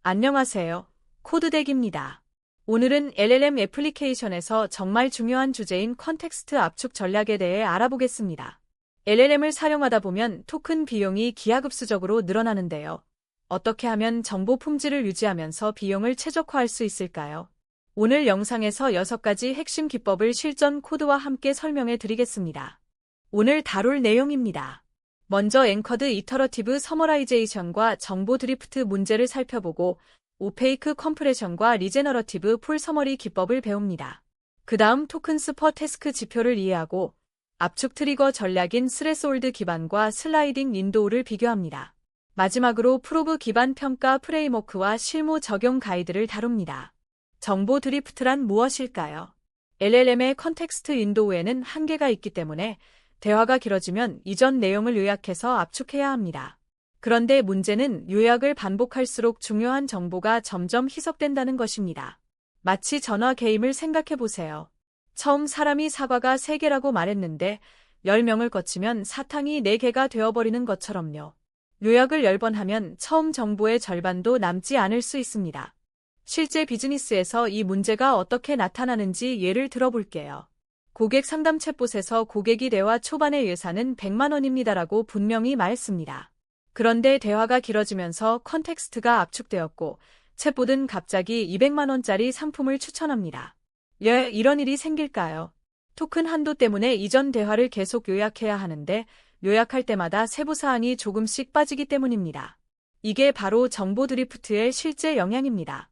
안녕하세요. 코드덱입니다. 오늘은 LLM 애플리케이션에서 정말 중요한 주제인 컨텍스트 압축 전략에 대해 알아보겠습니다. LLM을 사용하다 보면 토큰 비용이 기하급수적으로 늘어나는데요. 어떻게 하면 정보 품질을 유지하면서 비용을 최적화할 수 있을까요? 오늘 영상에서 6가지 핵심 기법을 실전 코드와 함께 설명해 드리겠습니다. 오늘 다룰 내용입니다. 먼저 엔커드 이터러티브 서머라이제이션과 정보 드리프트 문제를 살펴보고 오페이크 컴프레션과 리제너러티브 풀 서머리 기법을 배웁니다. 그 다음 토큰 스퍼 태스크 지표를 이해하고 압축 트리거 전략인 스레스홀드 기반과 슬라이딩 윈도우를 비교합니다. 마지막으로 프로브 기반 평가 프레임워크와 실무 적용 가이드를 다룹니다. 정보 드리프트란 무엇일까요? LLM의 컨텍스트 윈도우에는 한계가 있기 때문에 대화가 길어지면 이전 내용을 요약해서 압축해야 합니다. 그런데 문제는 요약을 반복할수록 중요한 정보가 점점 희석된다는 것입니다. 마치 전화 게임을 생각해 보세요. 처음 사람이 사과가 3개라고 말했는데 10명을 거치면 사탕이 4개가 되어버리는 것처럼요. 요약을 10번 하면 처음 정보의 절반도 남지 않을 수 있습니다. 실제 비즈니스에서 이 문제가 어떻게 나타나는지 예를 들어볼게요. 고객 상담 챗봇에서 고객이 대화 초반의 예산은 100만 원입니다라고 분명히 말했습니다. 그런데 대화가 길어지면서 컨텍스트가 압축되었고 챗봇은 갑자기 200만 원짜리 상품을 추천합니다. 왜 이런 일이 생길까요? 토큰 한도 때문에 이전 대화를 계속 요약해야 하는데 요약할 때마다 세부사항이 조금씩 빠지기 때문입니다. 이게 바로 정보 드리프트의 실제 영향입니다.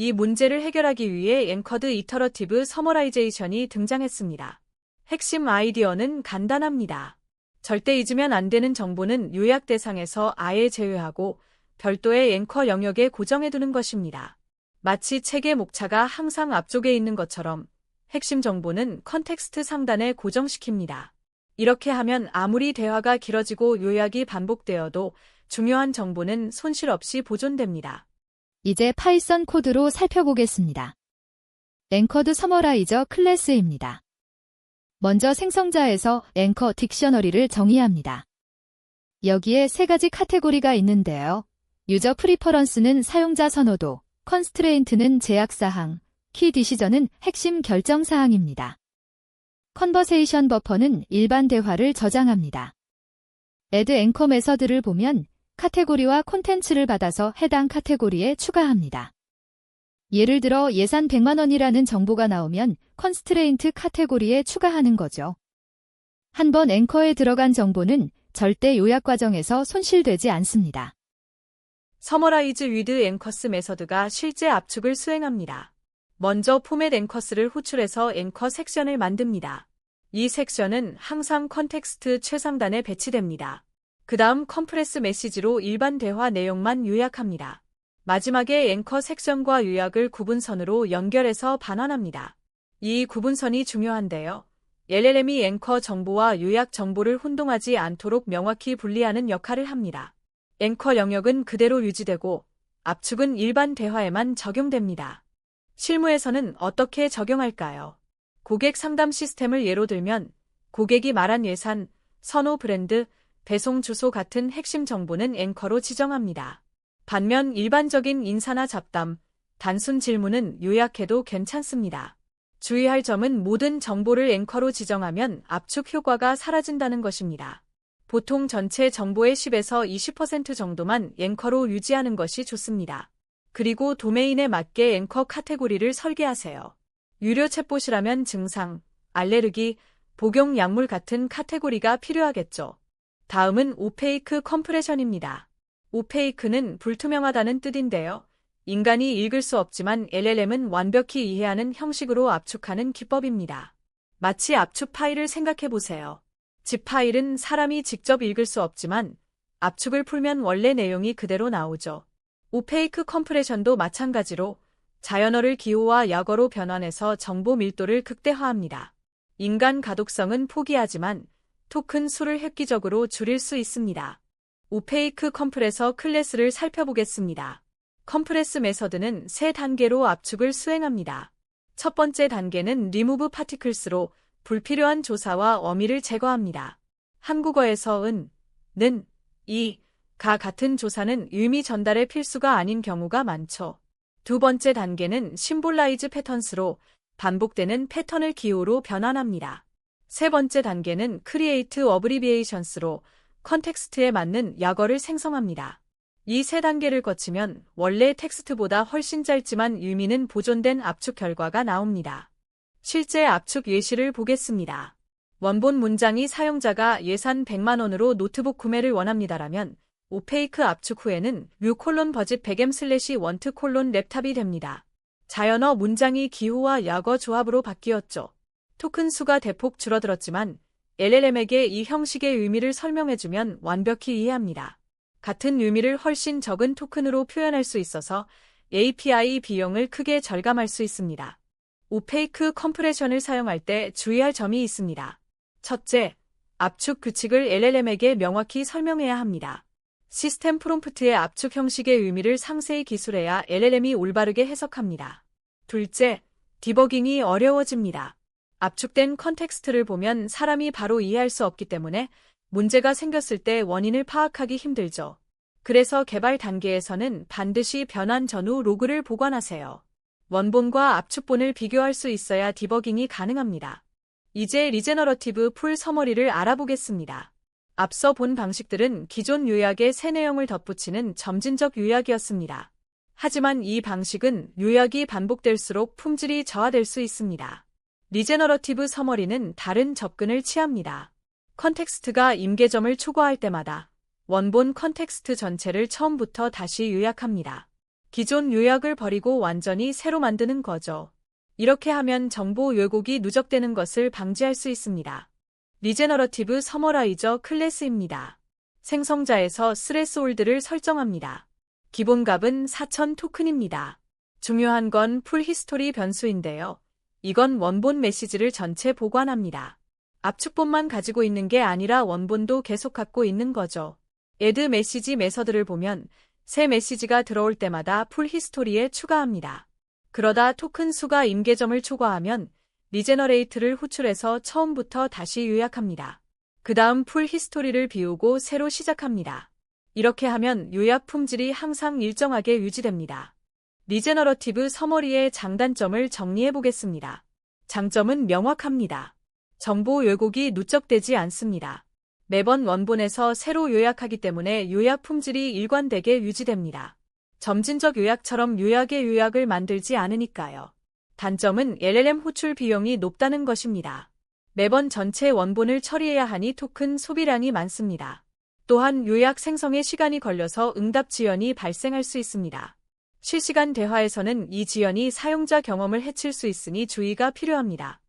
이 문제를 해결하기 위해 엔커드 이터러티브 서머라이제이션이 등장했습니다. 핵심 아이디어는 간단합니다. 절대 잊으면 안 되는 정보는 요약 대상에서 아예 제외하고 별도의 앵커 영역에 고정해두는 것입니다. 마치 책의 목차가 항상 앞쪽에 있는 것처럼 핵심 정보는 컨텍스트 상단에 고정시킵니다. 이렇게 하면 아무리 대화가 길어지고 요약이 반복되어도 중요한 정보는 손실 없이 보존됩니다. 이제 파이썬 코드로 살펴보겠습니다. 엔커드 서머라이저 클래스입니다. 먼저 생성자에서 앵커 딕셔너리를 정의합니다. 여기에 3가지 카테고리가 있는데요. 유저 프리퍼런스는 사용자 선호도, 컨스트레인트는 제약사항, 키 디시전은 핵심 결정사항입니다. 컨버세이션 버퍼는 일반 대화를 저장합니다. 애드 앵커 메서드를 보면 카테고리와 콘텐츠를 받아서 해당 카테고리에 추가합니다. 예를 들어 예산 100만 원이라는 정보가 나오면 컨스트레인트 카테고리에 추가하는 거죠. 한번 앵커에 들어간 정보는 절대 요약 과정에서 손실되지 않습니다. 서머라이즈 위드 앵커스 메서드가 실제 압축을 수행합니다. 먼저 포맷 앵커스를 호출해서 앵커 섹션을 만듭니다. 이 섹션은 항상 컨텍스트 최상단에 배치됩니다. 그 다음 컴프레스 메시지로 일반 대화 내용만 요약합니다. 마지막에 앵커 섹션과 요약을 구분선으로 연결해서 반환합니다. 이 구분선이 중요한데요. LLM이 앵커 정보와 요약 정보를 혼동하지 않도록 명확히 분리하는 역할을 합니다. 앵커 영역은 그대로 유지되고 압축은 일반 대화에만 적용됩니다. 실무에서는 어떻게 적용할까요? 고객 상담 시스템을 예로 들면 고객이 말한 예산, 선호 브랜드, 배송 주소 같은 핵심 정보는 앵커로 지정합니다. 반면 일반적인 인사나 잡담, 단순 질문은 요약해도 괜찮습니다. 주의할 점은 모든 정보를 앵커로 지정하면 압축 효과가 사라진다는 것입니다. 보통 전체 정보의 10에서 20% 정도만 앵커로 유지하는 것이 좋습니다. 그리고 도메인에 맞게 앵커 카테고리를 설계하세요. 유료 챗봇이라면 증상, 알레르기, 복용 약물 같은 카테고리가 필요하겠죠. 다음은 오페이크 컴프레션입니다. 오페이크는 불투명하다는 뜻인데요. 인간이 읽을 수 없지만 LLM은 완벽히 이해하는 형식으로 압축하는 기법입니다. 마치 압축 파일을 생각해 보세요. 집 파일은 사람이 직접 읽을 수 없지만 압축을 풀면 원래 내용이 그대로 나오죠. 오페이크 컴프레션도 마찬가지로 자연어를 기호와 약어로 변환해서 정보 밀도를 극대화합니다. 인간 가독성은 포기하지만 토큰 수를 획기적으로 줄일 수 있습니다. 오페이크 컴프레서 클래스를 살펴보겠습니다. 컴프레스 메서드는 3단계로 압축을 수행합니다. 첫 번째 단계는 remove particles로 불필요한 조사와 어미를 제거합니다. 한국어에서 은, 는, 이, 같은 조사는 의미 전달의 필수가 아닌 경우가 많죠. 두 번째 단계는 심볼라이즈 패턴스로 반복되는 패턴을 기호로 변환합니다. 세 번째 단계는 크리에이트 어브리비에이션스로 컨텍스트에 맞는 약어를 생성합니다. 이 세 단계를 거치면 원래 텍스트보다 훨씬 짧지만 의미는 보존된 압축 결과가 나옵니다. 실제 압축 예시를 보겠습니다. 원본 문장이 사용자가 예산 100만 원으로 노트북 구매를 원합니다라면 오페이크 압축 후에는 뮤:버짓 100M/want 랩탑이 됩니다. 자연어 문장이 기호와 약어 조합으로 바뀌었죠. 토큰 수가 대폭 줄어들었지만 LLM에게 이 형식의 의미를 설명해주면 완벽히 이해합니다. 같은 의미를 훨씬 적은 토큰으로 표현할 수 있어서 API 비용을 크게 절감할 수 있습니다. 오페이크 컴프레션을 사용할 때 주의할 점이 있습니다. 첫째, 압축 규칙을 LLM에게 명확히 설명해야 합니다. 시스템 프롬프트의 압축 형식의 의미를 상세히 기술해야 LLM이 올바르게 해석합니다. 둘째, 디버깅이 어려워집니다. 압축된 컨텍스트를 보면 사람이 바로 이해할 수 없기 때문에 문제가 생겼을 때 원인을 파악하기 힘들죠. 그래서 개발 단계에서는 반드시 변환 전후 로그를 보관하세요. 원본과 압축본을 비교할 수 있어야 디버깅이 가능합니다. 이제 리제너러티브 풀 서머리를 알아보겠습니다. 앞서 본 방식들은 기존 요약에 새 내용을 덧붙이는 점진적 요약이었습니다. 하지만 이 방식은 요약이 반복될수록 품질이 저하될 수 있습니다. 리제너러티브 서머리는 다른 접근을 취합니다. 컨텍스트가 임계점을 초과할 때마다 원본 컨텍스트 전체를 처음부터 다시 요약합니다. 기존 요약을 버리고 완전히 새로 만드는 거죠. 이렇게 하면 정보 왜곡이 누적되는 것을 방지할 수 있습니다. 리제너러티브 서머라이저 클래스입니다. 생성자에서 스레스홀드를 설정합니다. 기본 값은 4000 토큰입니다. 중요한 건 풀 히스토리 변수인데요. 이건 원본 메시지를 전체 보관합니다. 압축본만 가지고 있는 게 아니라 원본도 계속 갖고 있는 거죠. 애드 메시지 메서드를 보면 새 메시지가 들어올 때마다 풀 히스토리에 추가합니다. 그러다 토큰 수가 임계점을 초과하면 리제너레이트를 호출해서 처음부터 다시 요약합니다. 그 다음 풀 히스토리를 비우고 새로 시작합니다. 이렇게 하면 요약 품질이 항상 일정하게 유지됩니다. 리제너러티브 서머리의 장단점을 정리해 보겠습니다. 장점은 명확합니다. 정보 왜곡이 누적되지 않습니다. 매번 원본에서 새로 요약하기 때문에 요약 품질이 일관되게 유지됩니다. 점진적 요약처럼 요약의 요약을 만들지 않으니까요. 단점은 LLM 호출 비용이 높다는 것입니다. 매번 전체 원본을 처리해야 하니 토큰 소비량이 많습니다. 또한 요약 생성에 시간이 걸려서 응답 지연이 발생할 수 있습니다. 실시간 대화에서는 이 지연이 사용자 경험을 해칠 수 있으니 주의가 필요합니다.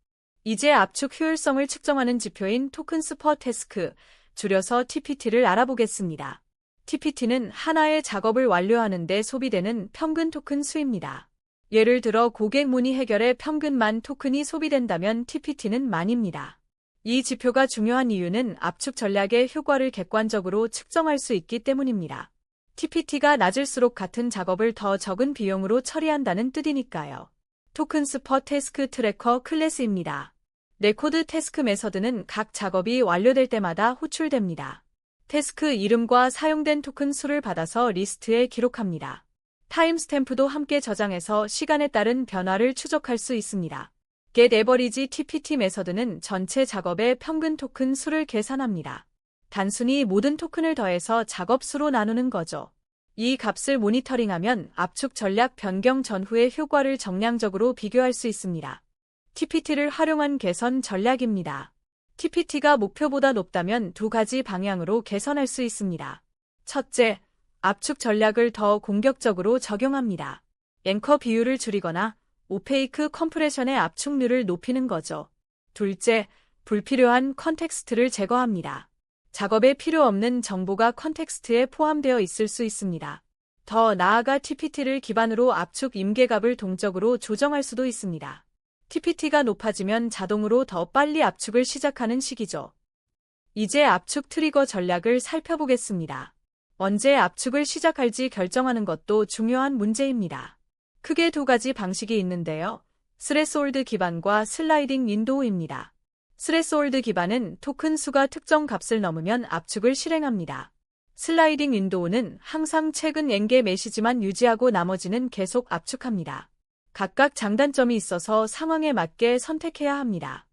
이제 압축 효율성을 측정하는 지표인 토큰 스퍼 태스크, 줄여서 TPT를 알아보겠습니다. TPT는 하나의 작업을 완료하는 데 소비되는 평균 토큰 수입니다. 예를 들어 고객 문의 해결에 평균 10,000 토큰이 소비된다면 TPT는 만입니다. 이 지표가 중요한 이유는 압축 전략의 효과를 객관적으로 측정할 수 있기 때문입니다. TPT가 낮을수록 같은 작업을 더 적은 비용으로 처리한다는 뜻이니까요. 토큰 스퍼 태스크 트래커 클래스입니다. 레코드 태스크 메서드는 각 작업이 완료될 때마다 호출됩니다. 태스크 이름과 사용된 토큰 수를 받아서 리스트에 기록합니다. 타임스탬프도 함께 저장해서 시간에 따른 변화를 추적할 수 있습니다. getAverage TPT 메서드는 전체 작업의 평균 토큰 수를 계산합니다. 단순히 모든 토큰을 더해서 작업 수로 나누는 거죠. 이 값을 모니터링하면 압축 전략 변경 전후의 효과를 정량적으로 비교할 수 있습니다. TPT를 활용한 개선 전략입니다. TPT가 목표보다 높다면 두 가지 방향으로 개선할 수 있습니다. 첫째, 압축 전략을 더 공격적으로 적용합니다. 앵커 비율을 줄이거나 오페이크 컴프레션의 압축률을 높이는 거죠. 둘째, 불필요한 컨텍스트를 제거합니다. 작업에 필요 없는 정보가 컨텍스트에 포함되어 있을 수 있습니다. 더 나아가 TPT를 기반으로 압축 임계값을 동적으로 조정할 수도 있습니다. TPT가 높아지면 자동으로 더 빨리 압축을 시작하는 시기죠. 이제 압축 트리거 전략을 살펴보겠습니다. 언제 압축을 시작할지 결정하는 것도 중요한 문제입니다. 크게 두 가지 방식이 있는데요. 스레스홀드 기반과 슬라이딩 윈도우입니다. 스레스홀드 기반은 토큰 수가 특정 값을 넘으면 압축을 실행합니다. 슬라이딩 윈도우는 항상 최근 N개 메시지만 유지하고 나머지는 계속 압축합니다. 각각 장단점이 있어서 상황에 맞게 선택해야 합니다.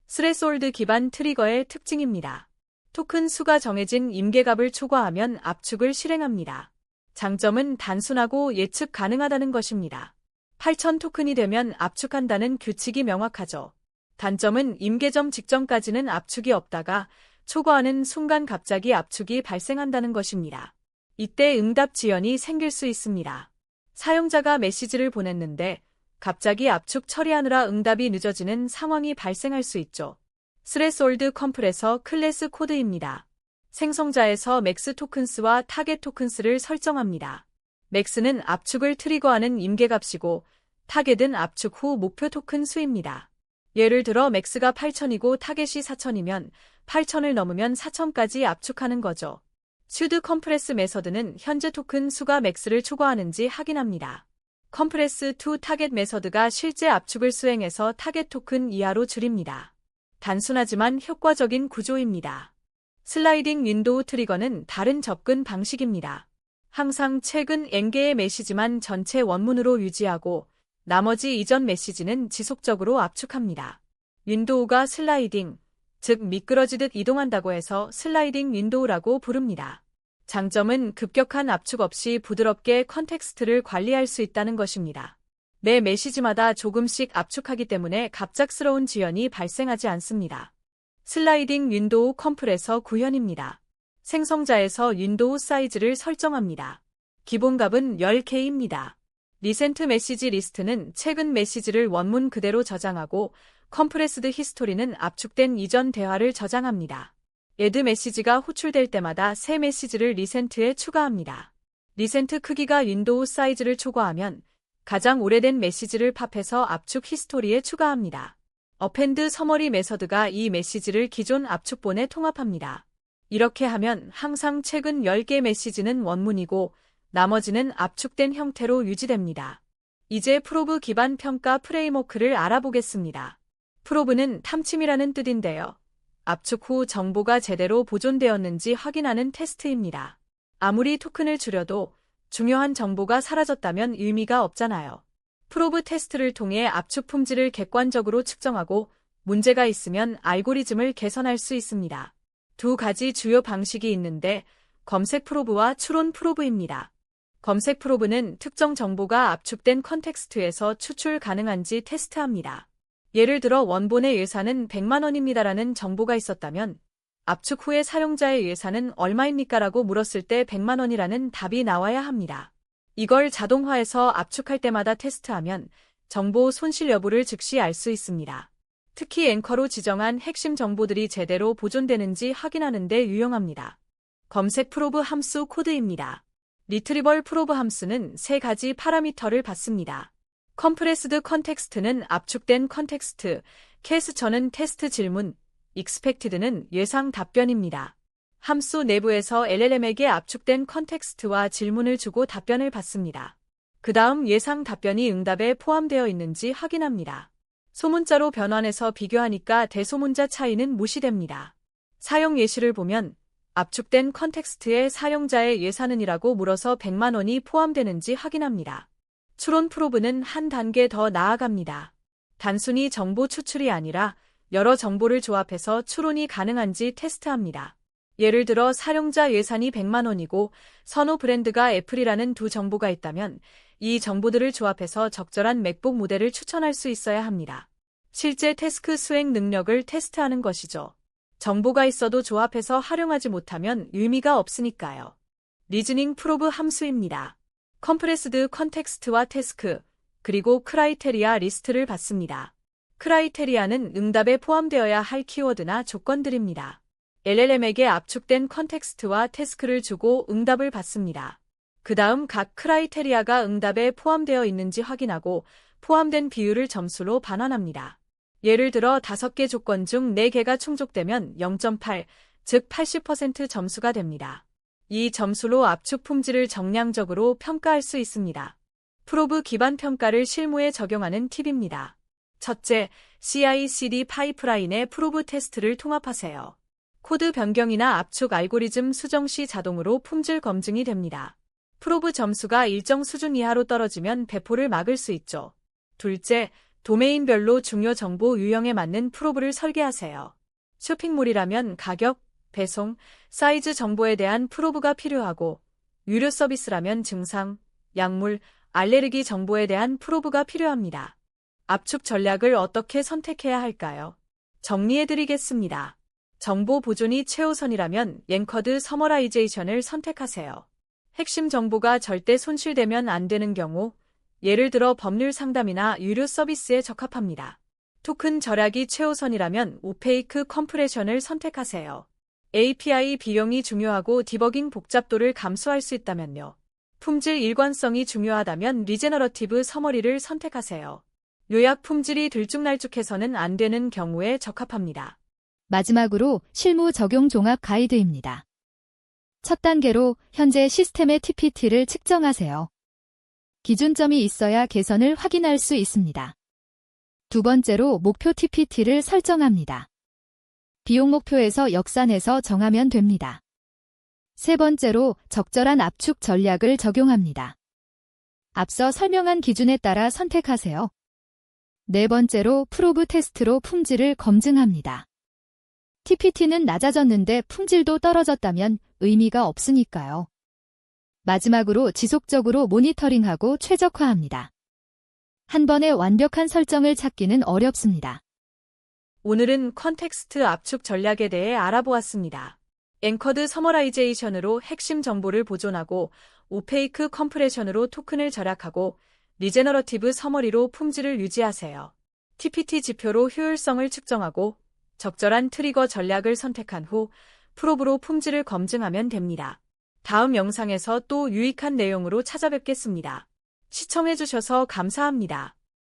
스레스홀드 기반 트리거의 특징입니다. 토큰 수가 정해진 임계값을 초과하면 압축을 실행합니다. 장점은 단순하고 예측 가능하다는 것입니다. 8,000 토큰이 되면 압축한다는 규칙이 명확하죠. 단점은 임계점 직전까지는 압축이 없다가 초과하는 순간 갑자기 압축이 발생한다는 것입니다. 이때 응답 지연이 생길 수 있습니다. 사용자가 메시지를 보냈는데 갑자기 압축 처리하느라 응답이 늦어지는 상황이 발생할 수 있죠. 스레스홀드 컴프레서 클래스 코드입니다. 생성자에서 맥스 토큰스와 타겟 토큰스를 설정합니다. 맥스는 압축을 트리거하는 임계값이고 타겟은 압축 후 목표 토큰 수입니다. 예를 들어 맥스가 8,000이고 타겟이 4,000이면 8,000을 넘으면 4,000까지 압축하는 거죠. 슈드 컴프레스 메서드는 현재 토큰 수가 맥스를 초과하는지 확인합니다. 컴프레스 투 타겟 메서드가 실제 압축을 수행해서 타겟 토큰 이하로 줄입니다. 단순하지만 효과적인 구조입니다. 슬라이딩 윈도우 트리거는 다른 접근 방식입니다. 항상 최근 N개의 메시지만 전체 원문으로 유지하고 나머지 이전 메시지는 지속적으로 압축합니다. 윈도우가 슬라이딩, 즉 미끄러지듯 이동한다고 해서 슬라이딩 윈도우라고 부릅니다. 장점은 급격한 압축 없이 부드럽게 컨텍스트를 관리할 수 있다는 것입니다. 매 메시지마다 조금씩 압축하기 때문에 갑작스러운 지연이 발생하지 않습니다. 슬라이딩 윈도우 컴프레서 구현입니다. 생성자에서 윈도우 사이즈를 설정합니다. 기본값은 10K입니다. 리센트 메시지 리스트는 최근 메시지를 원문 그대로 저장하고 컴프레스드 히스토리는 압축된 이전 대화를 저장합니다. 애드 메시지가 호출될 때마다 새 메시지를 리센트에 추가합니다. 리센트 크기가 윈도우 사이즈를 초과하면 가장 오래된 메시지를 팝해서 압축 히스토리에 추가합니다. 어펜드 서머리 메서드가 이 메시지를 기존 압축본에 통합합니다. 이렇게 하면 항상 최근 10개 메시지는 원문이고 나머지는 압축된 형태로 유지됩니다. 이제 프로브 기반 평가 프레임워크를 알아보겠습니다. 프로브는 탐침이라는 뜻인데요. 압축 후 정보가 제대로 보존되었는지 확인하는 테스트입니다. 아무리 토큰을 줄여도 중요한 정보가 사라졌다면 의미가 없잖아요. 프로브 테스트를 통해 압축 품질을 객관적으로 측정하고 문제가 있으면 알고리즘을 개선할 수 있습니다. 두 가지 주요 방식이 있는데 검색 프로브와 추론 프로브입니다. 검색 프로브는 특정 정보가 압축된 컨텍스트에서 추출 가능한지 테스트합니다. 예를 들어 원본의 예산은 100만 원입니다라는 정보가 있었다면 압축 후에 사용자의 예산은 얼마입니까라고 물었을 때 100만 원이라는 답이 나와야 합니다. 이걸 자동화해서 압축할 때마다 테스트하면 정보 손실 여부를 즉시 알 수 있습니다. 특히 앵커로 지정한 핵심 정보들이 제대로 보존되는지 확인하는 데 유용합니다. 검색 프로브 함수 코드입니다. 리트리벌 프로브 함수는 세 가지 파라미터를 받습니다. 컴프레스드 컨텍스트는 압축된 컨텍스트, 캐스처는 테스트 질문, 익스펙티드는 예상 답변입니다. 함수 내부에서 LLM에게 압축된 컨텍스트와 질문을 주고 답변을 받습니다. 그 다음 예상 답변이 응답에 포함되어 있는지 확인합니다. 소문자로 변환해서 비교하니까 대소문자 차이는 무시됩니다. 사용 예시를 보면 압축된 컨텍스트에 사용자의 예산은이라고 물어서 100만 원이 포함되는지 확인합니다. 추론 프로브는 한 단계 더 나아갑니다. 단순히 정보 추출이 아니라 여러 정보를 조합해서 추론이 가능한지 테스트합니다. 예를 들어 사용자 예산이 100만 원이고 선호 브랜드가 애플이라는 두 정보가 있다면 이 정보들을 조합해서 적절한 맥북 모델을 추천할 수 있어야 합니다. 실제 태스크 수행 능력을 테스트하는 것이죠. 정보가 있어도 조합해서 활용하지 못하면 의미가 없으니까요. 리즈닝 프로브 함수입니다. 컴프레스드 컨텍스트와 태스크, 그리고 크라이테리아 리스트를 받습니다. 크라이테리아는 응답에 포함되어야 할 키워드나 조건들입니다. LLM에게 압축된 컨텍스트와 태스크를 주고 응답을 받습니다. 그 다음 각 크라이테리아가 응답에 포함되어 있는지 확인하고 포함된 비율을 점수로 반환합니다. 예를 들어 5개 조건 중 4개가 충족되면 0.8, 즉 80% 점수가 됩니다. 이 점수로 압축 품질을 정량적으로 평가할 수 있습니다. 프로브 기반 평가를 실무에 적용하는 팁입니다. 첫째, CI/CD 파이프라인에 프로브 테스트를 통합하세요. 코드 변경이나 압축 알고리즘 수정 시 자동으로 품질 검증이 됩니다. 프로브 점수가 일정 수준 이하로 떨어지면 배포를 막을 수 있죠. 둘째, 도메인별로 중요 정보 유형에 맞는 프로브를 설계하세요. 쇼핑몰이라면 가격, 배송, 사이즈 정보에 대한 프로브가 필요하고, 유료 서비스라면 증상, 약물, 알레르기 정보에 대한 프로브가 필요합니다. 압축 전략을 어떻게 선택해야 할까요? 정리해드리겠습니다. 정보 보존이 최우선이라면 엔커드 서머라이제이션을 선택하세요. 핵심 정보가 절대 손실되면 안 되는 경우, 예를 들어 법률 상담이나 유료 서비스에 적합합니다. 토큰 절약이 최우선이라면 오페이크 컴프레션을 선택하세요. API 비용이 중요하고 디버깅 복잡도를 감수할 수 있다면요. 품질 일관성이 중요하다면 리제너러티브 서머리를 선택하세요. 요약 품질이 들쭉날쭉해서는 안 되는 경우에 적합합니다. 마지막으로 실무 적용 종합 가이드입니다. 첫 단계로 현재 시스템의 TPT를 측정하세요. 기준점이 있어야 개선을 확인할 수 있습니다. 두 번째로 목표 TPT를 설정합니다. 비용 목표에서 역산해서 정하면 됩니다. 세 번째로 적절한 압축 전략을 적용합니다. 앞서 설명한 기준에 따라 선택하세요. 네 번째로 프로브 테스트로 품질을 검증합니다. TPT는 낮아졌는데 품질도 떨어졌다면 의미가 없으니까요. 마지막으로 지속적으로 모니터링하고 최적화합니다. 한 번에 완벽한 설정을 찾기는 어렵습니다. 오늘은 컨텍스트 압축 전략에 대해 알아보았습니다. 엔커드 서머라이제이션으로 핵심 정보를 보존하고 오페이크 컴프레션으로 토큰을 절약하고 리제너러티브 서머리로 품질을 유지하세요. TPT 지표로 효율성을 측정하고 적절한 트리거 전략을 선택한 후 프로브로 품질을 검증하면 됩니다. 다음 영상에서 또 유익한 내용으로 찾아뵙겠습니다. 시청해주셔서 감사합니다.